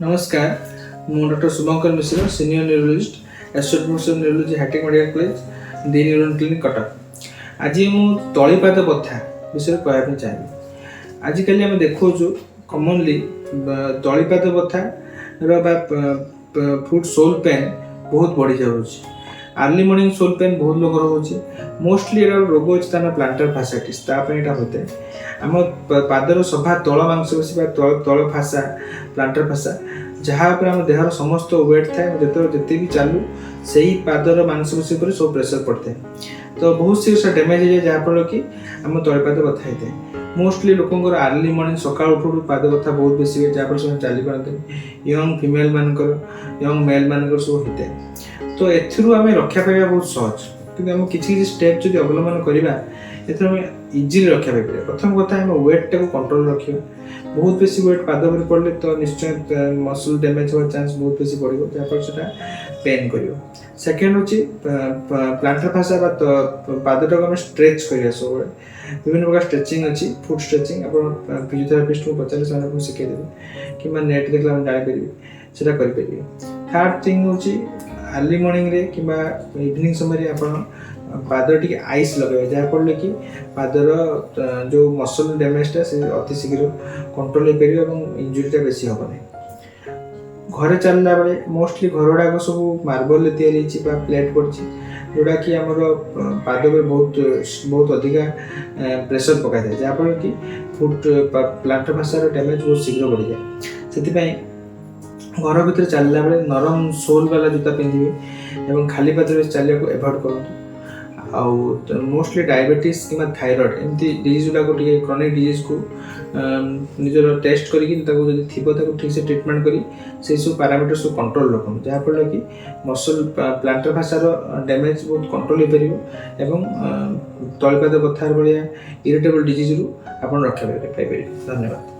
नमस्कार मु doctor Shubhankar Mishra senior neurologist associate professor neurology hi tech medical college the neuron clinic Cuttack. आज मु तलीपाद बथा विषय कहना चाहिए। आजिकल आम देखु कमनली तलीपाद बथा फुट सोल पेन बहुत बढ़ी जाऊँगी। अर्ली मॉर्निंग सोल पेन बहुत लोग रोचे। मोस्टली रोग अच्छे तार प्लांटर फासाइटिस होता है। आम पादर सभा तल मांसपेशी तल फासा प्लांटर फासा जहाँ आम देहर समस्त वेट थाए जिते भी चालू से ही पादर मांसपेशी पर सब प्रेसर पड़ता है। तो बहुत सी डैमेज हो जाए जहाँफल कि आम तलीपाद बथा होता है। मोस्टली लोक अर्ली मॉर्निंग सकाल उठू पाद बथा बहुत बेसी हुए जहाँफल से चली पारती। यंग फिमेल मानकर यंग मेल मानकर सब होता है। तो एथुरु आम रक्षा पाइबा बहुत सहज कि आम किसी स्टेप जो अवलम्बन करवा एम इजिली रक्षा पाई। प्रथम कथा आम वेट टाक कंट्रोल रखा। बहुत बेसी वेट पाद पर पड़े तो निश्चय मसल डैमेज होगा चांस बहुत बेसी बढ़ जहाँफल से पेन कर। सेकेंड हूँ प्लांटर फासा पादटाक आम स्ट्रेच कर सब विभिन्न प्रकार स्ट्रेचिंग अच्छी फुट स्ट्रेचिंग आप फिजियोथेरापिस्ट को पचारे से शिखेदेवे कि नेट देखला जापर से करेंगे। थर्ड थिंग हूँ अर्ली मॉर्निंग रे कि इवनिंग समय आप पादर टी आइस लगे जहाँफल कि पादर जो मसल डैमेजटा से अति शीघ्र कंट्रोल हो इंजुरीटा बेसी हेनी। घरे चलला बेले मोस्टली घर गुड़ाक सब मार्बल या प्लेट पड़ी जोड़ा कि आमर पाद पर बहुत बहुत अधिका प्रेसर पकाई था जहाँफल कि फुट प्लांटर फासार डैमेज बहुत शीघ्र बढ़ी जाए। से घर भर चलला बेले नरम सोल वाला जूता पिंधे और खाली पाद चलिया को एवॉइड करूँ। आउ मोस्टली डायबिटीज कि थायराइड एमती डिजीज गुड़ाक क्रॉनिक डिजीज को निजर टेस्ट करी ठीक से ट्रीटमेंट करी से सब पैरामीटर सब कंट्रोल रखूँ जहाँफल कि मसल प्लांटर फासार डैमेज बहुत कंट्रोल हो पार और तलीपाद बथार भाया इरिटेबल डिजीज रु आप रक्षा पाइपर। धन्यवाद।